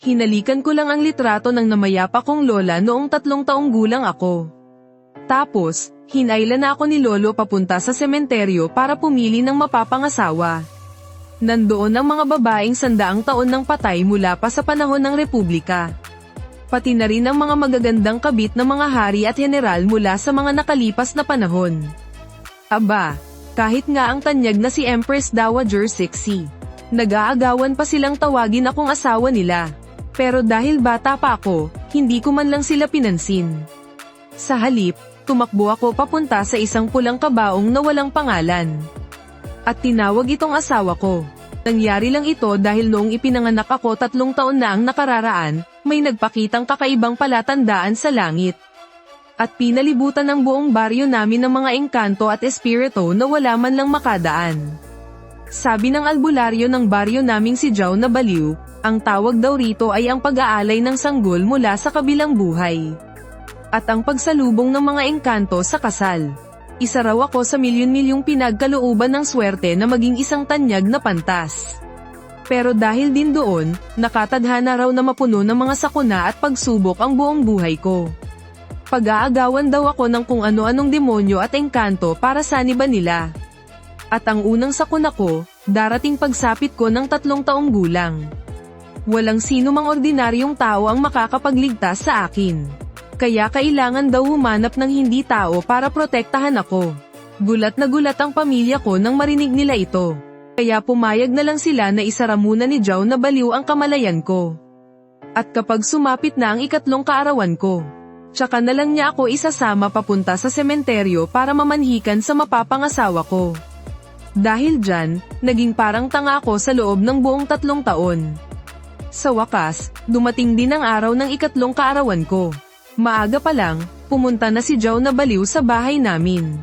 Hinalikan ko lang ang litrato ng namayapa kong lola noong 3 taong gulang ako. Tapos, hinailan na ako ni lolo papunta sa sementeryo para pumili ng mapapangasawa. Nandoon ang mga babaeng 100 taon ng patay mula pa sa panahon ng Republika. Pati na rin ang mga magagandang kabit ng mga hari at general mula sa mga nakalipas na panahon. Aba, kahit nga ang tanyag na si Empress Dowager Cixi, nag-aagawan pa silang tawagin akong asawa nila. Pero dahil bata pa ako, hindi ko man lang sila pinansin. Sa halip, tumakbo ako papunta sa isang pulang kabaong na walang pangalan. At tinawag itong asawa ko. Nangyari lang ito dahil noong ipinanganak ako 3 taon na ang nakararaan, may nagpakitang kakaibang palatandaan sa langit. At pinalibutan ng buong baryo namin ng mga engkanto at espiritu na wala man lang makadaan. Sabi ng albularyo ng baryo naming si Jow na Baliw, ang tawag daw rito ay ang pag-aalay ng sanggol mula sa kabilang buhay. At ang pagsalubong ng mga engkanto sa kasal. Isa raw ako sa milyon-milyong pinagkalooban ng swerte na maging isang tanyag na pantas. Pero dahil din doon, nakatadhana raw na mapuno ng mga sakuna at pagsubok ang buong buhay ko. Pag-aagawan daw ako ng kung ano-anong demonyo at engkanto para saniban nila. At ang unang sakuna ko, darating pagsapit ko ng 3 taong gulang. Walang sino mang ordinaryong tao ang makakapagligtas sa akin. Kaya kailangan daw humanap ng hindi tao para protektahan ako. Gulat na gulat ang pamilya ko nang marinig nila ito. Kaya pumayag na lang sila na isara muna ni Jow na Baliw ang kamalayan ko. At kapag sumapit na ang 3 kaarawan ko, tsaka na lang niya ako isasama papunta sa sementeryo para mamanhikan sa mapapangasawa ko. Dahil dyan, naging parang tanga ako sa loob ng buong 3 taon. Sa wakas, dumating din ang araw ng 3 kaarawan ko. Maaga pa lang, pumunta na si Jow na Baliw sa bahay namin.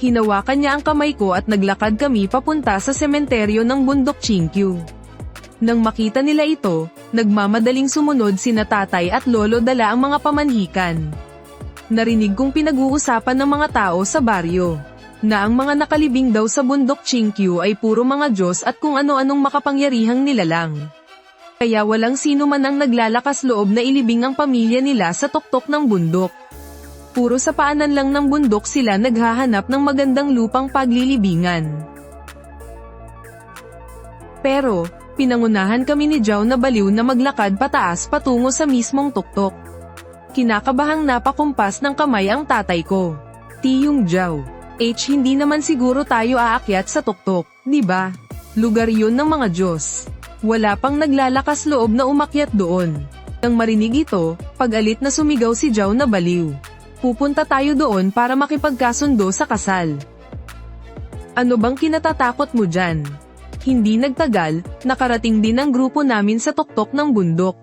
Hinawakan niya ang kamay ko at naglakad kami papunta sa sementeryo ng Bundok Chinkyu. Nang makita nila ito, nagmamadaling sumunod sina tatay at lolo dala ang mga pamanhikan. Narinig kong pinag-uusapan ng mga tao sa baryo, na ang mga nakalibing daw sa Bundok Chinkyu ay puro mga Diyos at kung ano-anong makapangyarihang nilalang. Kaya walang sino man ang naglalakas loob na ilibing ang pamilya nila sa tuktok ng bundok. Puro sa paanan lang ng bundok sila naghahanap ng magandang lupang paglilibingan. Pero, pinangunahan kami ni Jow na Baliw na maglakad pataas patungo sa mismong tuktok. Kinakabahang napakumpas ng kamay ang tatay ko. Tiyong Jow, hindi naman siguro tayo aakyat sa tuktok, di ba? Lugar yun ng mga Diyos. Wala pang naglalakas loob na umakyat doon. Nang marinig ito, pag-alit na sumigaw si Jow na Baliw. Pupunta tayo doon para makipagkasundo sa kasal. Ano bang kinatatakot mo dyan? Hindi nagtagal, nakarating din ang grupo namin sa tuktok ng bundok.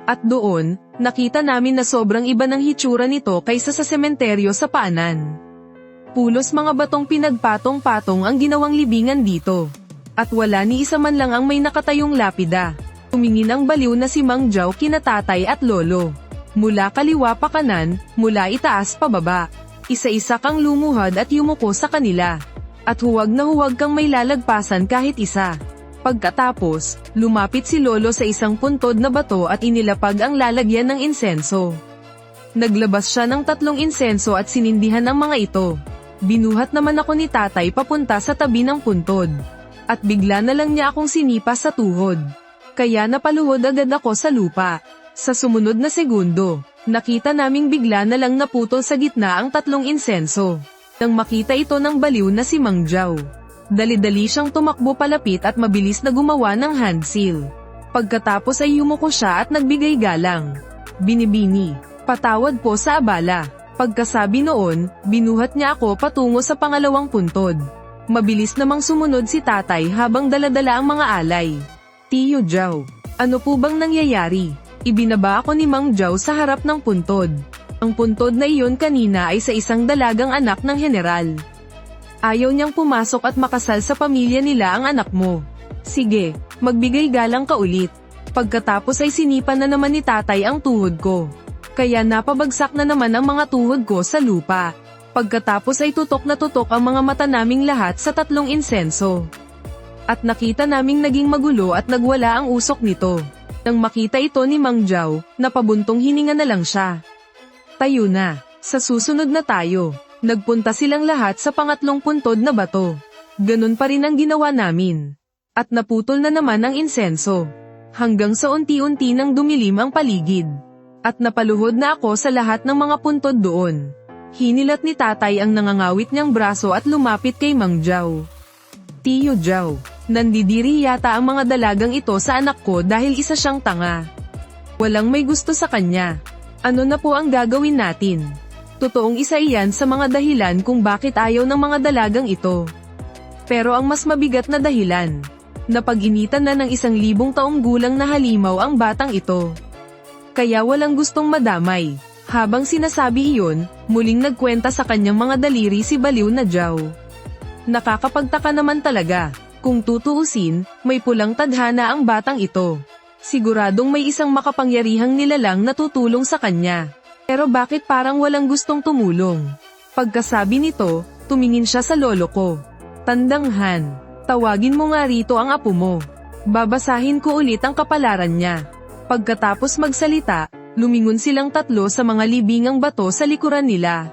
At doon, nakita namin na sobrang iba ng hitsura nito kaysa sa sementeryo sa paanan. Pulos mga batong pinagpatong-patong ang ginawang libingan dito. At wala ni isa man lang ang may nakatayong lapida. Tumingin ang baliw na si Mang Jow kina tatay at lolo. Mula kaliwa pa kanan, mula itaas pa baba. Isa-isa kang lumuhad at yumuko sa kanila. At huwag na huwag kang may lalagpasan kahit isa. Pagkatapos, lumapit si lolo sa isang puntod na bato at inilapag ang lalagyan ng insenso. Naglabas siya ng 3 insenso at sinindihan ang mga ito. Binuhat naman ako ni tatay papunta sa tabi ng puntod. At bigla na lang niya akong sinipa sa tuhod. Kaya napaluhod agad ako sa lupa. Sa sumunod na segundo, nakita naming bigla na lang naputol sa gitna ang 3 insenso. Nang makita ito ng baliw na si Mang Jow, dali-dali siyang tumakbo palapit at mabilis na gumawa ng hand seal. Pagkatapos ay yumuko siya at nagbigay galang. Binibini, patawad po sa abala. Pagkasabi noon, binuhat niya ako patungo sa pangalawang puntod. Mabilis namang sumunod si tatay habang daladala ang mga alay. Tiyo Jow, ano po bang nangyayari? Ibinaba ako ni Mang Jow sa harap ng puntod. Ang puntod na iyon kanina ay sa isang dalagang anak ng general. Ayaw niyang pumasok at makasal sa pamilya nila ang anak mo. Sige, magbigay galang ka ulit. Pagkatapos ay sinipa na naman ni tatay ang tuhod ko. Kaya napabagsak na naman ang mga tuhod ko sa lupa. Pagkatapos ay tutok na tutok ang mga mata naming lahat sa 3 insenso. At nakita naming naging magulo at nagwala ang usok nito. Nang makita ito ni Mang Jiao, napabuntong hininga na lang siya. Tayo na, sa susunod na tayo. Nagpunta silang lahat sa pangatlong puntod na bato. Ganun pa rin ang ginawa namin. At naputol na naman ang insenso. Hanggang sa unti-unti nang dumilim ang paligid. At napaluhod na ako sa lahat ng mga puntod doon. Hinilat ni tatay ang nangangawit niyang braso at lumapit kay Mang Jiao. Tiyo Jiao, nandidiri yata ang mga dalagang ito sa anak ko dahil isa siyang tanga. Walang may gusto sa kanya. Ano na po ang gagawin natin? Totoong isa iyan sa mga dahilan kung bakit ayaw ng mga dalagang ito. Pero ang mas mabigat na dahilan, napag-initan na ng 1,000 taong gulang na halimaw ang batang ito. Kaya walang gustong madamay. Habang sinasabi iyon, muling nagkwenta sa kanyang mga daliri si Baliw na Jiao. Nakakapagtaka naman talaga. Kung tutuusin, may pulang tadhana ang batang ito. Siguradong may isang makapangyarihang nilalang na tutulong sa kanya. Pero bakit parang walang gustong tumulong? Pagkasabi nito, tumingin siya sa lolo ko. Tandang Han, tawagin mo nga rito ang apo mo. Babasahin ko ulit ang kapalaran niya. Pagkatapos magsalita, lumingon silang tatlo sa mga libingang bato sa likuran nila.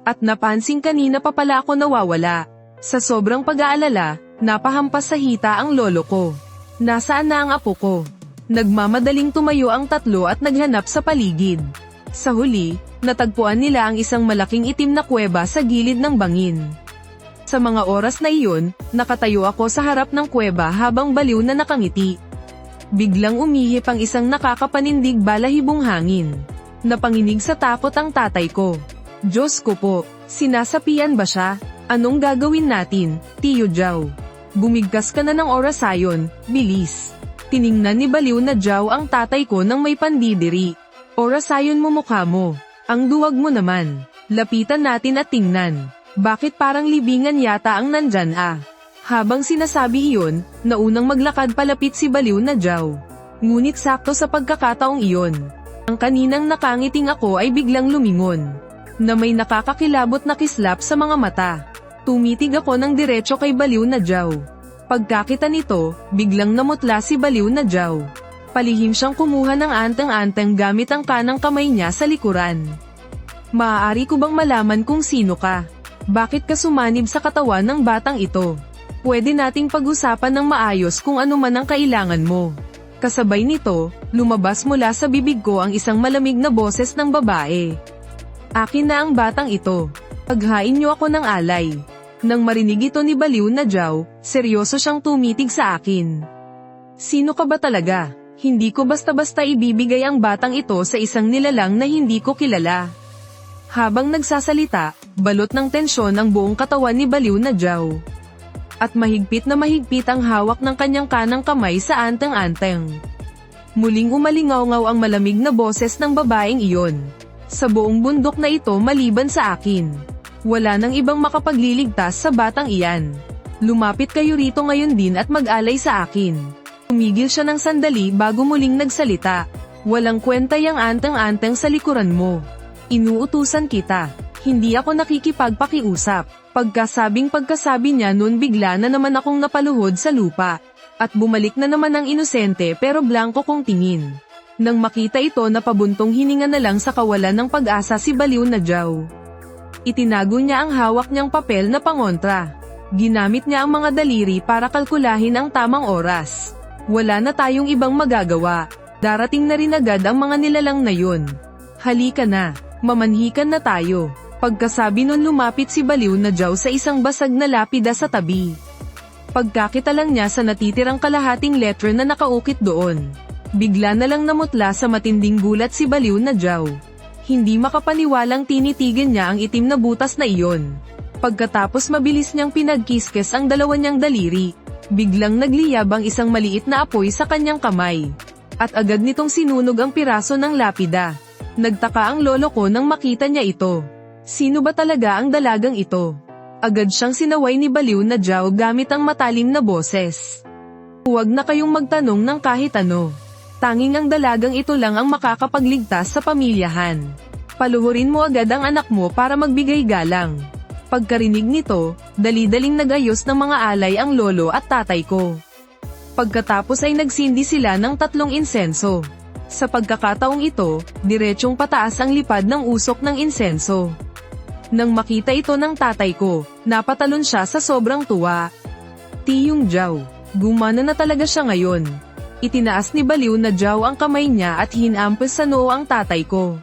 At napansin kanina pa pala ako nawawala. Sa sobrang pag-aalala, napahampas sa hita ang lolo ko. Nasaan na ang apo ko? Nagmamadaling tumayo ang tatlo at naghanap sa paligid. Sa huli, natagpuan nila ang isang malaking itim na kuweba sa gilid ng bangin. Sa mga oras na iyon, nakatayo ako sa harap ng kuweba habang baliw na nakangiti. Biglang umihip ang isang nakakapanindig balahibong hangin. Napanginig sa takot ang tatay ko. Diyos ko po, sinasapian ba siya? Anong gagawin natin, Tiyo Jiao? Bumigkas ka na ng orasayon, bilis. Tiningnan ni Baliw na Jiao ang tatay ko nang may pandidiri. Orasayon mo mukha mo. Ang duwag mo naman. Lapitan natin at tingnan. Bakit parang libingan yata ang nandyan ah? Habang sinasabi iyon, naunang maglakad palapit si Baliw na Jiao. Ngunit sakto sa pagkakataong iyon, ang kaninang nakangiting ako ay biglang lumingon. Na may nakakakilabot na kislap sa mga mata. Tumitig ako ng diretso kay Baliw na Jiao. Pagkakita nito, biglang namutla si Baliw na Jiao. Palihim siyang kumuha ng anteng-anteng gamit ang kanang kamay niya sa likuran. Maaari ko bang malaman kung sino ka? Bakit ka sumanib sa katawan ng batang ito? Pwede nating pag-usapan ng maayos kung ano man ang kailangan mo. Kasabay nito, lumabas mula sa bibig ko ang isang malamig na boses ng babae. Akin na ang batang ito. Paghain niyo ako ng alay. Nang marinig ito ni Baliw na Jiao, seryoso siyang tumitig sa akin. Sino ka ba talaga? Hindi ko basta-basta ibibigay ang batang ito sa isang nilalang na hindi ko kilala. Habang nagsasalita, balot ng tensyon ang buong katawan ni Baliw na Jiao. At mahigpit na mahigpit ang hawak ng kanyang kanang kamay sa anteng-anteng. Muling umalingaw-ngaw ang malamig na boses ng babaeng iyon. Sa buong bundok na ito maliban sa akin, wala nang ibang makapagliligtas sa batang iyan. Lumapit kayo rito ngayon din at mag-alay sa akin. Tumigil siya ng sandali bago muling nagsalita. Walang kwenta yang anteng-anteng sa likuran mo. Inuutusan kita. Hindi ako nakikipagpakiusap. Pagkasabi niya noon bigla na naman akong napaluhod sa lupa. At bumalik na naman ang inosente pero blanko kong tingin. Nang makita ito napabuntong hininga na lang sa kawalan ng pag-asa si Baliw na Jiao. Itinago niya ang hawak niyang papel na pangontra. Ginamit niya ang mga daliri para kalkulahin ang tamang oras. Wala na tayong ibang magagawa. Darating na rin agad ang mga nilalang na yun. Halika na, mamanhikan na tayo. Pagkasabi nun lumapit si Baliw na Jiao sa isang basag na lapida sa tabi. Pagkakita lang niya sa natitirang kalahating letra na nakaukit doon. Bigla na lang namutla sa matinding gulat si Baliw na Jiao. Hindi makapaniwalang tinitigan niya ang itim na butas na iyon. Pagkatapos mabilis niyang pinagkiskes ang dalawa niyang daliri. Biglang nagliyab ang isang maliit na apoy sa kanyang kamay. At agad nitong sinunog ang piraso ng lapida. Nagtaka ang lolo ko nang makita niya ito. Sino ba talaga ang dalagang ito? Agad siyang sinaway ni Baliw na Jiao gamit ang matalim na boses. Huwag na kayong magtanong ng kahit ano. Tanging ang dalagang ito lang ang makakapagligtas sa pamilyahan. Paluhurin mo agad ang anak mo para magbigay galang. Pagkarinig nito, dali-daling nagayos ng mga alay ang lolo at tatay ko. Pagkatapos ay nagsindi sila ng 3 insenso. Sa pagkakataong ito, diretsong pataas ang lipad ng usok ng insenso. Nang makita ito ng tatay ko, napatalon siya sa sobrang tuwa. Tiyong Zhao, gumana na talaga siya ngayon. Itinaas ni Baliw na Zhao ang kamay niya at hinampas sa noo ang tatay ko.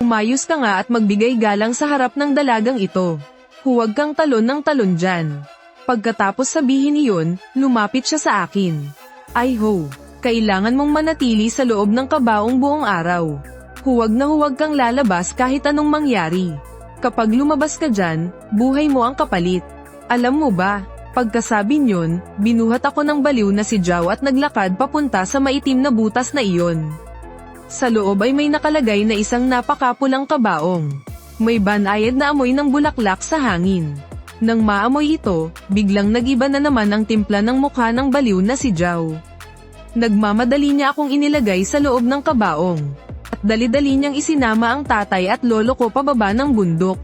Umayos ka nga at magbigay galang sa harap ng dalagang ito. Huwag kang talon ng talon dyan. Pagkatapos sabihin iyon, lumapit siya sa akin. Ay ho, kailangan mong manatili sa loob ng kabaong buong araw. Huwag na huwag kang lalabas kahit anong mangyari. Kapag lumabas ka dyan, buhay mo ang kapalit. Alam mo ba, pagkasabi niyon, binuhat ako ng baliw na si Zhao at naglakad papunta sa maitim na butas na iyon. Sa loob ay may nakalagay na isang napakapulang kabaong. May banayad na amoy ng bulaklak sa hangin. Nang maamoy ito, biglang nag-iba na naman ang timpla ng mukha ng baliw na si Zhao. Nagmamadali niya akong inilagay sa loob ng kabaong. At dali-dali niyang isinama ang tatay at lolo ko pababa ng bundok.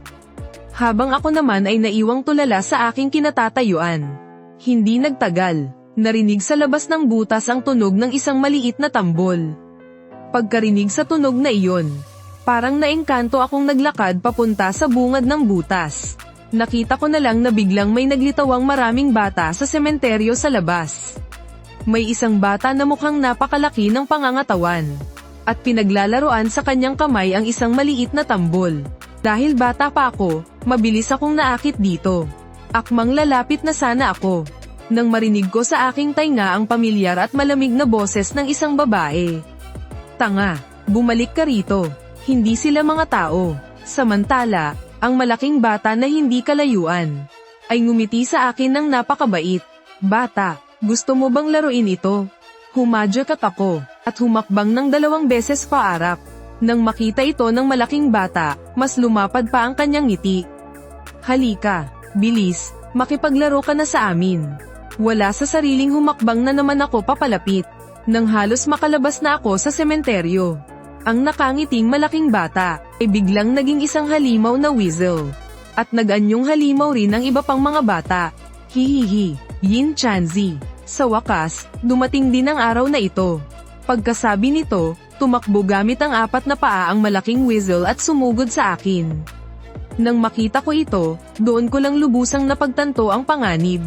Habang ako naman ay naiwang tulala sa aking kinatatayuan. Hindi nagtagal, narinig sa labas ng butas ang tunog ng isang maliit na tambol. Pagkarinig sa tunog na iyon, parang naengkanto akong naglakad papunta sa bungad ng butas. Nakita ko na lang na biglang may naglitawang maraming bata sa sementeryo sa labas. May isang bata na mukhang napakalaki ng pangangatawan. At pinaglalaroan sa kanyang kamay ang isang maliit na tambol. Dahil bata pa ako, mabilis akong naakit dito. Akmang lalapit na sana ako. Nang marinig ko sa aking tainga ang pamilyar at malamig na boses ng isang babae. Tanga, bumalik ka rito. Hindi sila mga tao. Samantala, ang malaking bata na hindi kalayuan ay ngumiti sa akin ng napakabait. Bata, gusto mo bang laruin ito? Humadyak at ako, at humakbang ng 2 beses paarap. Nang makita ito ng malaking bata, mas lumapad pa ang kanyang ngiti. Halika, bilis, makipaglaro ka na sa amin. Wala sa sariling humakbang na naman ako papalapit. Nang halos makalabas na ako sa sementeryo, ang nakangiting malaking bata ay biglang naging isang halimaw na weasel. At nag-anyong halimaw rin ang iba pang mga bata. Hihihi, Yin Chanzi. Sa wakas, dumating din ang araw na ito. Pagkasabi nito, tumakbo gamit ang 4 na paa ang malaking weasel at sumugod sa akin. Nang makita ko ito, doon ko lang lubusang napagtanto ang panganib.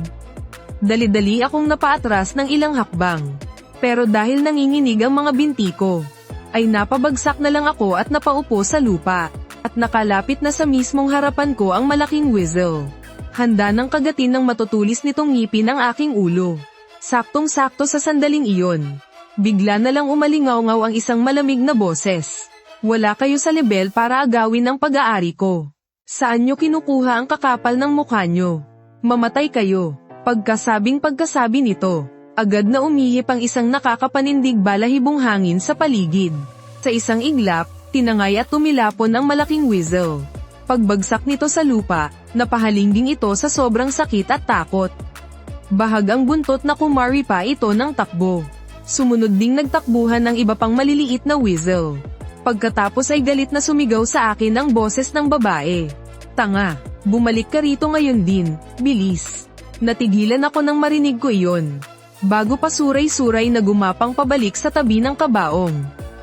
Dali-dali akong napaatras ng ilang hakbang. Pero dahil nanginginig ang mga binti ko, ay napabagsak na lang ako at napaupo sa lupa. At nakalapit na sa mismong harapan ko ang malaking weasel. Handa ng kagatin ng matutulis nitong ngipin ang aking ulo. Saktong-sakto sa sandaling iyon. Bigla na lang umalingaw-ngaw ang isang malamig na boses. Wala kayo sa lebel para agawin ang pag-aari ko. Saan nyo kinukuha ang kakapal ng mukha nyo? Mamatay kayo. Pagkasabi nito, agad na umihip ang isang nakakapanindig balahibong hangin sa paligid. Sa isang iglap, tinangay at tumilapon ang malaking weasel. Pagbagsak nito sa lupa, napahalingding ito sa sobrang sakit at takot. Bahagang buntot na kumari pa ito ng takbo. Sumunod ding nagtakbuhan ng iba pang maliliit na weasel. Pagkatapos ay galit na sumigaw sa akin ang boses ng babae. Tanga, bumalik ka rito ngayon din, bilis. Natigilan ako nang marinig ko iyon. Bago pa suray-suray na gumapang pabalik sa tabi ng kabaong.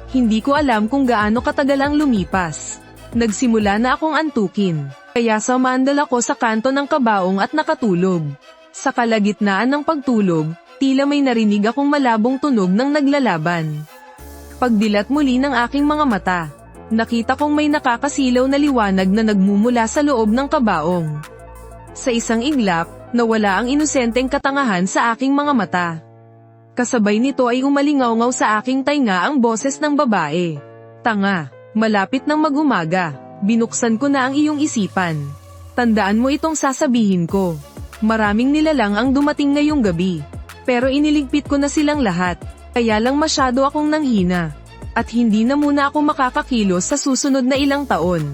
Hindi ko alam kung gaano katagal ang lumipas. Nagsimula na akong antukin, kaya sumandal ako sa kanto ng kabaong at nakatulog. Sa kalagitnaan ng pagtulog, tila may narinig akong malabong tunog ng naglalaban. Pagdilat muli ng aking mga mata, nakita kong may nakakasilaw na liwanag na nagmumula sa loob ng kabaong. Sa isang iglap, nawala ang inosenteng katangahan sa aking mga mata. Kasabay nito ay umalingaw-ngaw sa aking tainga ang boses ng babae. Tanga, malapit ng mag-umaga, binuksan ko na ang iyong isipan. Tandaan mo itong sasabihin ko. Maraming nilalang ang dumating ngayong gabi. Pero iniligpit ko na silang lahat, kaya lang masyado akong nanghina. At hindi na muna ako makakakilos sa susunod na ilang taon.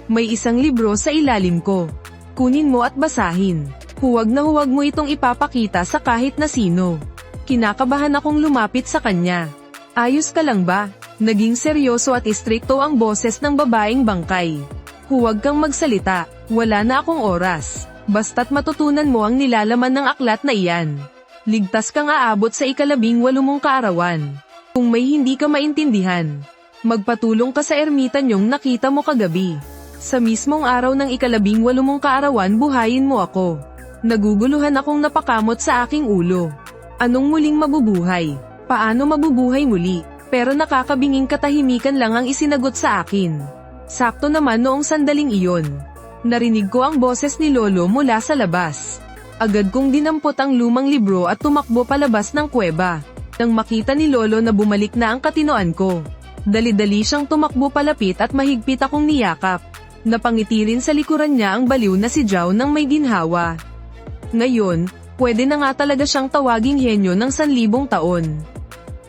May isang libro sa ilalim ko. Kunin mo at basahin. Huwag na huwag mo itong ipapakita sa kahit na sino. Kinakabahan akong lumapit sa kanya. Ayos ka lang ba? Naging seryoso at istrikto ang boses ng babaeng bangkay. Huwag kang magsalita, wala na akong oras. Basta't matutunan mo ang nilalaman ng aklat na iyan. Ligtas kang aabot sa 18 mong kaarawan. Kung may hindi ka maintindihan, magpatulong ka sa ermitan yung nakita mo kagabi. Sa mismong araw ng 18 mong kaarawan buhayin mo ako. Naguguluhan akong napakamot sa aking ulo. Anong muling mabubuhay? Paano mabubuhay muli? Pero nakakabinging katahimikan lang ang isinagot sa akin. Sakto naman noong sandaling iyon. Narinig ko ang boses ni Lolo mula sa labas. Agad kong dinampot ang lumang libro at tumakbo palabas ng kuweba. Nang makita ni Lolo na bumalik na ang katinoan ko, dali-dali siyang tumakbo palapit at mahigpit akong niyakap. Napangiti rin sa likuran niya ang baliw na si Zhao nang may ginhawa. Ngayon, pwede na nga talaga siyang tawaging henyo ng 1,000 taon.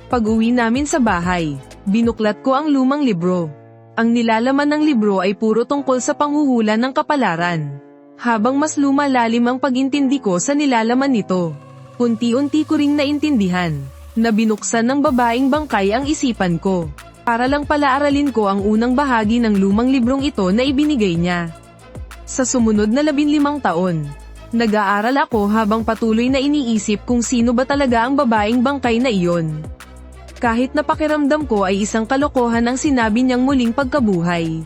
Pag-uwi namin sa bahay, binuklat ko ang lumang libro. Ang nilalaman ng libro ay puro tungkol sa panghuhula ng kapalaran. Habang mas lumalalim ang pag-intindi ko sa nilalaman nito, unti-unti ko ring naintindihan na binuksan ng babaeng bangkay ang isipan ko. Para lang pala aralin ko ang unang bahagi ng lumang librong ito na ibinigay niya. Sa sumunod na 15 taon, nag-aaral ako habang patuloy na iniisip kung sino ba talaga ang babaeng bangkay na iyon. Kahit na pakiramdam ko ay isang kalokohan ang sinabi niyang muling pagkabuhay.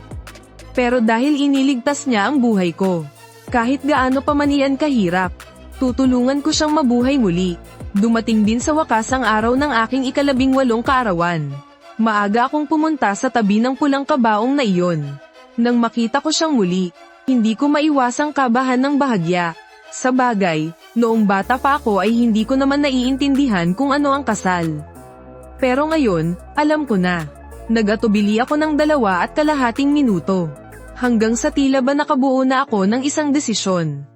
Pero dahil iniligtas niya ang buhay ko, kahit gaano pa man iyan kahirap, tutulungan ko siyang mabuhay muli. Dumating din sa wakas ang araw ng aking 18 kaarawan. Maaga akong pumunta sa tabi ng pulang kabaong na iyon. Nang makita ko siyang muli, hindi ko maiwasang kabahan ng bahagya. Sa bagay, noong bata pa ako ay hindi ko naman naiintindihan kung ano ang kasal. Pero ngayon, alam ko na. Nag-atubili ako ng 2.5 minuto. Hanggang sa tila ba nakabuo na ako ng isang desisyon.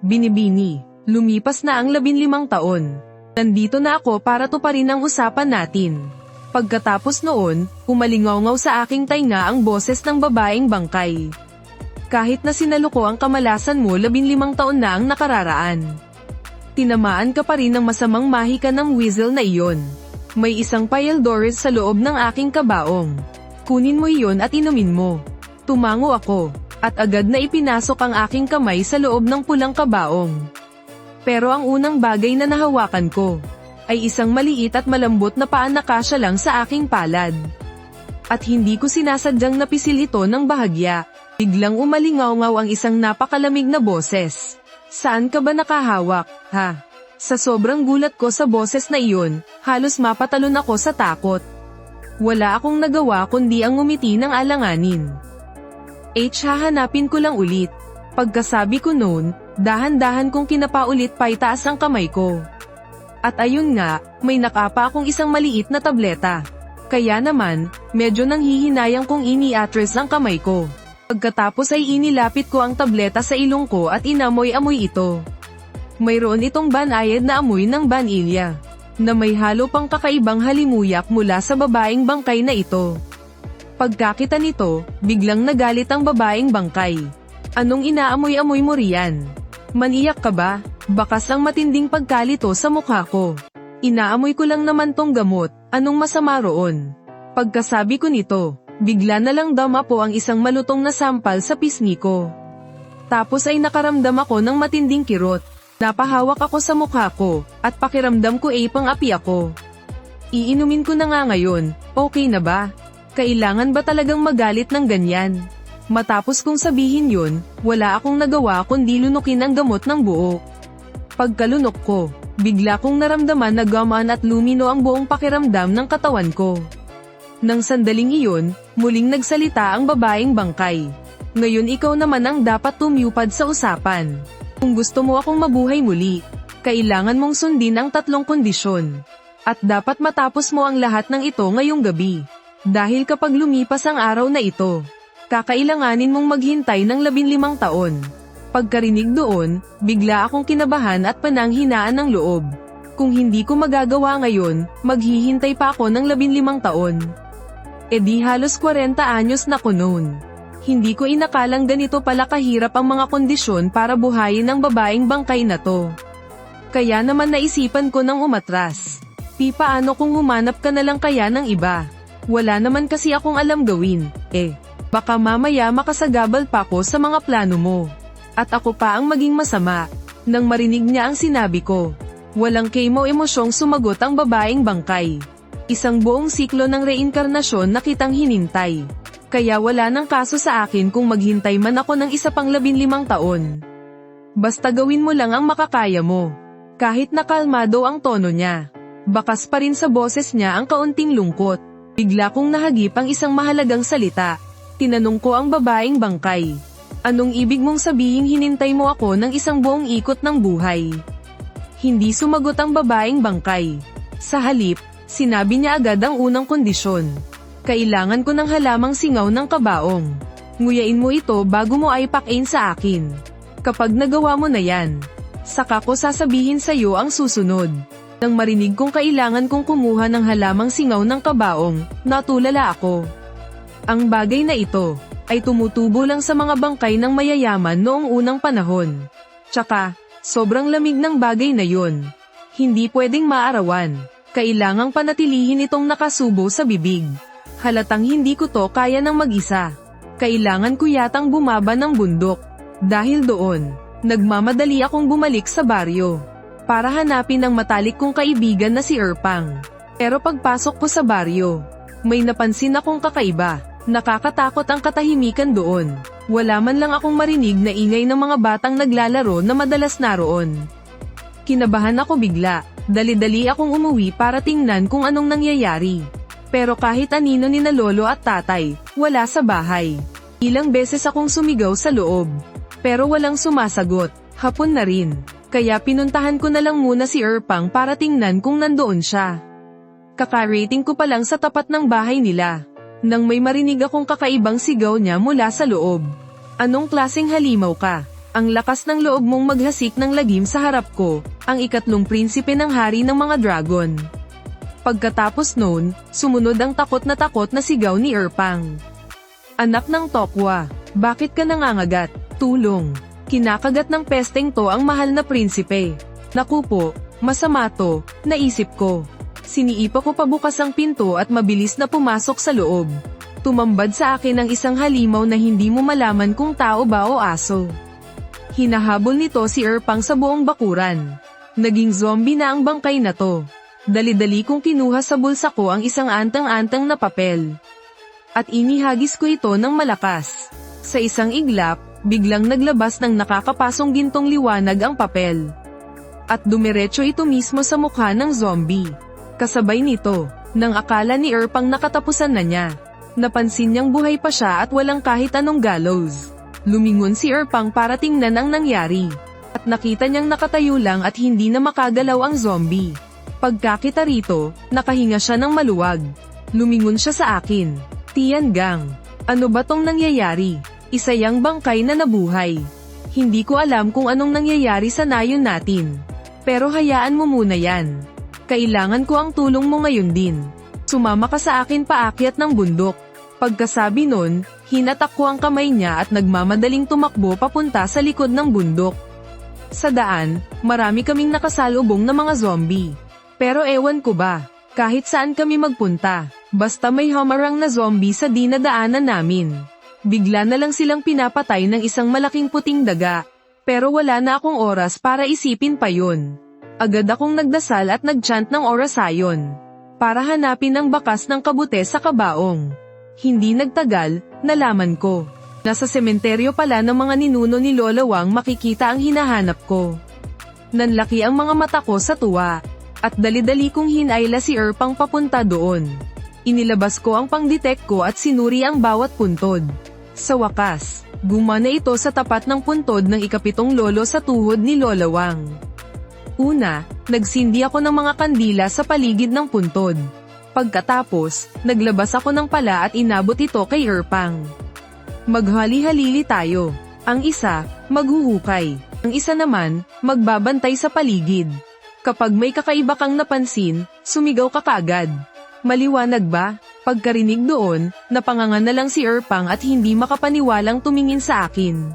Binibini. Lumipas na ang 15 taon. Nandito na ako para tuparin ang usapan natin. Pagkatapos noon, umalingaw sa aking tainga ang boses ng babaeng bangkay. Kahit na sinalo ko ang kamalasan mo 15 taon na ang nakararaan, tinamaan ka pa rin ng masamang mahika ng weasel na iyon. May isang Pile Doris sa loob ng aking kabaong. Kunin mo iyon at inumin mo. Tumango ako, at agad na ipinasok ang aking kamay sa loob ng pulang kabaong. Pero ang unang bagay na nahawakan ko, ay isang maliit at malambot na paa na kasya lang sa aking palad. At hindi ko sinasadyang napisil ito ng bahagya. Biglang umalingaw ang isang napakalamig na boses. Saan ka ba nakahawak, ha? Sa sobrang gulat ko sa boses na iyon, halos mapatalon ako sa takot. Wala akong nagawa kundi ang ngumiti ng alanganin. Hahanapin ko lang ulit. Pagkasabi ko noon, dahan-dahan kong kinapaulit pa itaas ang kamay ko. At ayun nga, may nakapa akong isang maliit na tableta. Kaya naman, medyo nanghihinayang kong ini-atres ang kamay ko. Pagkatapos ay inilapit ko ang tableta sa ilong ko at inamoy-amoy ito. Mayroon itong banayad na amoy ng vanilya, na may halo pang kakaibang halimuyak mula sa babaeng bangkay na ito. Pagkakita nito, biglang nagalit ang babaeng bangkay. Anong inaamoy-amoy mo riyan? Maniyak ka ba? Bakas ang matinding pagkalito sa mukha ko. Inaamoy ko lang naman tong gamot, anong masama roon? Pagkasabi ko nito, bigla na lang damapo ang isang malutong na sampal sa pisngi ko. Tapos ay nakaramdam ako ng matinding kirot. Napahawak ako sa mukha ko, at pakiramdam ko ay pang-api ako. Iinumin ko na nga ngayon, okay na ba? Kailangan ba talagang magalit ng ganyan? Matapos kong sabihin yun, wala akong nagawa kundi lunukin ang gamot ng buo. Pagkalunok ko, bigla kong naramdaman na gamaan at lumino ang buong pakiramdam ng katawan ko. Nang sandaling iyon, muling nagsalita ang babaeng bangkay. Ngayon ikaw naman ang dapat tumupad sa usapan. Kung gusto mo akong mabuhay muli, kailangan mong sundin ang 3 kondisyon. At dapat matapos mo ang lahat ng ito ngayong gabi. Dahil kapag lumipas ang araw na ito, kakailanganin mong maghintay ng 15 taon. Pagkarinig doon, bigla akong kinabahan at pananghinaan ng loob. Kung hindi ko magagawa ngayon, maghihintay pa ako ng 15 taon. E di halos 40 anyos na ko noon. Hindi ko inakalang ganito pala kahirap ang mga kondisyon para buhayin ang babaeng bangkay na to. Kaya naman naisipan ko nang umatras. Paano kung humanap ka na lang kaya ng iba? Wala naman kasi akong alam gawin, baka mamaya makasagabal pa ko sa mga plano mo. At ako pa ang maging masama. Nang marinig niya ang sinabi ko, Walang emosyong sumagot ang babaeng bangkay. Isang buong siklo ng reinkarnasyon na kitang hinintay. Kaya wala nang kaso sa akin kung maghintay man ako ng isa pang 15 taon. Basta gawin mo lang ang makakaya mo. Kahit nakalmado ang tono niya, bakas pa rin sa boses niya ang kaunting lungkot. Bigla kong nahagip ang isang mahalagang salita. Tinanong ko ang babaeng bangkay. Anong ibig mong sabihin hinintay mo ako ng isang buong ikot ng buhay? Hindi sumagot ang babaeng bangkay. Sa halip, sinabi niya agad ang unang kondisyon. Kailangan ko ng halamang singaw ng kabaong. Nguyain mo ito bago mo aipakin sa akin. Kapag nagawa mo na yan, saka ko sasabihin sa iyo ang susunod. Nang marinig kong kailangan kong kumuha ng halamang singaw ng kabaong, natulala ako. Ang bagay na ito, ay tumutubo lang sa mga bangkay ng mayayaman noong unang panahon. Tsaka, sobrang lamig ng bagay na yun. Hindi pwedeng maarawan. Kailangang panatilihin itong nakasubo sa bibig. Halatang hindi ko to kaya ng mag-isa. Kailangan ko yatang bumaba ng bundok. Dahil doon, nagmamadali akong bumalik sa baryo. Para hanapin ang matalik kong kaibigan na si Erpang. Pero pagpasok ko sa baryo, may napansin akong kakaiba. Nakakatakot ang katahimikan doon. Wala man lang akong marinig na ingay ng mga batang naglalaro na madalas naroon. Kinabahan ako bigla. Dali-dali akong umuwi para tingnan kung anong nangyayari. Pero kahit anino ni na lolo at tatay, wala sa bahay. Ilang beses akong sumigaw sa loob. Pero walang sumasagot. Hapon na rin. Kaya pinuntahan ko na lang muna si Erpang para tingnan kung nandoon siya. Kakarating ko pa lang sa tapat ng bahay nila. Nang may marinig akong kakaibang sigaw niya mula sa loob. Anong klaseng halimaw ka? Ang lakas ng loob mong maghasik ng lagim sa harap ko, ang ikatlong prinsipe ng hari ng mga dragon. Pagkatapos noon, sumunod ang takot na sigaw ni Erpang. Anak ng Tokwa, bakit ka nangangagat? Tulong. Kinakagat ng pesteng to ang mahal na prinsipe. Naku po, masama to, naisip ko. Siniipa ko pabukas ang pinto at mabilis na pumasok sa loob. Tumambad sa akin ang isang halimaw na hindi mo malaman kung tao ba o aso. Hinahabol nito si Erpang sa buong bakuran. Naging zombie na ang bangkay na to. Dali-dali kong kinuha sa bulsa ko ang isang antang-antang na papel. At inihagis ko ito ng malakas. Sa isang iglap, biglang naglabas ng nakakapasong gintong liwanag ang papel. At dumiretso ito mismo sa mukha ng zombie. Kasabay nito, nang akala ni Erpang nakatapusan na niya. Napansin niyang buhay pa siya at walang kahit anong gallows. Lumingon si Erpang para tingnan ang nangyari. At nakita niyang nakatayo lang at hindi na makagalaw ang zombie. Pagkakita rito, nakahinga siya ng maluwag. Lumingon siya sa akin. Tian Gang, ano ba tong nangyayari? Isa yang bangkay na nabuhay. Hindi ko alam kung anong nangyayari sa nayon natin. Pero hayaan mo muna yan. Kailangan ko ang tulong mo ngayon din. Sumama ka sa akin paakyat ng bundok. Pagkasabi nun, hinatak ko ang kamay niya at nagmamadaling tumakbo papunta sa likod ng bundok. Sa daan, marami kaming nakasalubong na mga zombie. Pero ewan ko ba, kahit saan kami magpunta, basta may hamarang na zombie sa dinadaanan namin. Bigla na lang silang pinapatay ng isang malaking puting daga. Pero wala na akong oras para isipin pa yun. Agad akong nagdasal at nagchant ng orasayon. Para hanapin ang bakas ng kabute sa kabaong. Hindi nagtagal, nalaman ko. Nasa sementeryo pala ng mga ninuno ni Lola Wang makikita ang hinahanap ko. Nanlaki ang mga mata ko sa tuwa. At dali-dali kong hinayla si Erpang papunta doon. Inilabas ko ang pang-detect ko at sinuri ang bawat puntod. Sa wakas, gumana ito sa tapat ng puntod ng ikapitong lolo sa tuhod ni Lola Wang. Una, nagsindi ako ng mga kandila sa paligid ng puntod. Pagkatapos, naglabas ako ng pala at inabot ito kay Erpang. Maghali-halili tayo. Ang isa, maghuhukay. Ang isa naman, magbabantay sa paligid. Kapag may kakaiba kang napansin, sumigaw ka kaagad. Maliwanag ba? Pagkarinig doon, napangangan na lang si Erpang at hindi makapaniwalang tumingin sa akin.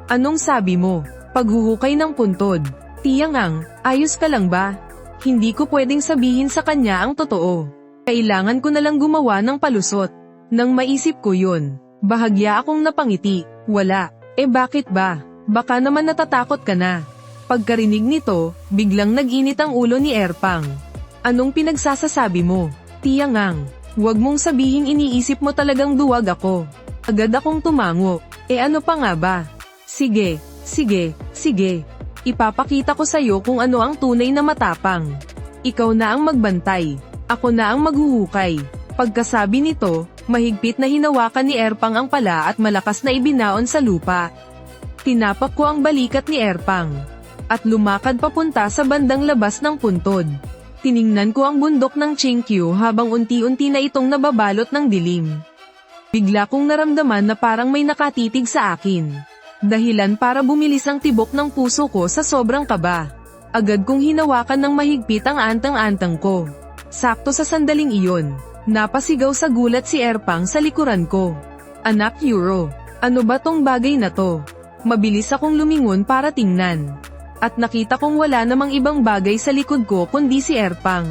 Anong sabi mo? Paghuhukay ng puntod. Tiyangang, ayos ka lang ba? Hindi ko pwedeng sabihin sa kanya ang totoo. Kailangan ko na lang gumawa ng palusot. Nang maisip ko yun, bahagya akong napangiti. Wala. Bakit ba? Baka naman natatakot ka na. Pagkarinig nito, biglang nag-init ang ulo ni Erpang. Anong pinagsasasabi mo? Tiyangang, huwag mong sabihing iniisip mo talagang duwag ako. Agad akong tumango. Ano pa nga ba? Sige. Ipapakita ko sa'yo kung ano ang tunay na matapang. Ikaw na ang magbantay. Ako na ang maghuhukay. Pagkasabi nito, mahigpit na hinawakan ni Erpang ang pala at malakas na ibinaon sa lupa. Tinapak ko ang balikat ni Erpang. At lumakad papunta sa bandang labas ng puntod. Tiningnan ko ang bundok ng Chinkyu habang unti-unti na itong nababalot ng dilim. Bigla kong naramdaman na parang may nakatitig sa akin. Dahilan para bumilis ang tibok ng puso ko sa sobrang kaba. Agad kong hinawakan ng mahigpit ang antang-antang ko. Sakto sa sandaling iyon, napasigaw sa gulat si Erpang sa likuran ko. Anak Yuro, ano ba tong bagay na to? Mabilis akong lumingon para tingnan. At nakita kong wala namang ibang bagay sa likod ko kundi si Erpang.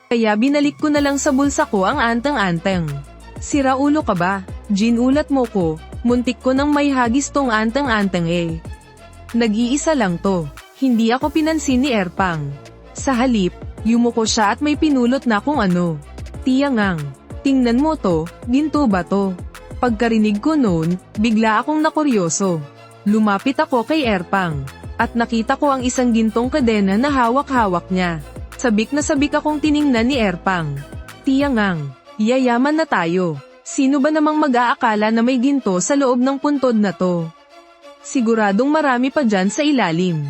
Kaya binalik ko na lang sa bulsa ko ang antang-antang. Sira ulo ka ba? Ginulat mo ko, muntik ko nang may hagis tong antang-antang Nag-iisa lang to. Hindi ako pinansin ni Erpang. Sa halip, yumuko siya at may pinulot na kung ano. Tiyangang, tingnan mo to, ginto ba to? Pagkarinig ko noon, bigla akong nakuryoso. Lumapit ako kay Erpang. At nakita ko ang isang gintong kadena na hawak-hawak niya. Sabik na sabik akong tiningnan ni Erpang. Tiyangang, yayaman na tayo. Sino ba namang mag-aakala na may ginto sa loob ng puntod na to? Siguradong marami pa dyan sa ilalim.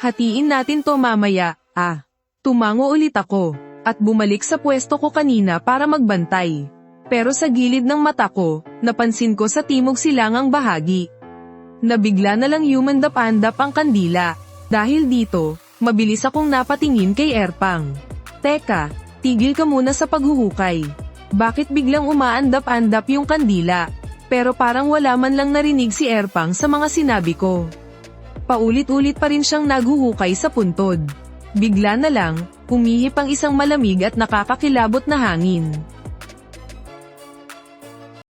Hatiin natin to mamaya, Tumango ulit ako, at bumalik sa pwesto ko kanina para magbantay. Pero sa gilid ng mata ko, napansin ko sa timog silangang bahagi. Nabigla na lang humandap-andap ang kandila. Dahil dito, mabilis akong napatingin kay Erpang. Teka, tigil ka muna sa paghuhukay. Bakit biglang umaandap-andap yung kandila? Pero parang wala man lang narinig si Erpang sa mga sinabi ko. Paulit-ulit pa rin siyang naghuhukay sa puntod. Bigla na lang, humihip ang isang malamig at nakakakilabot na hangin.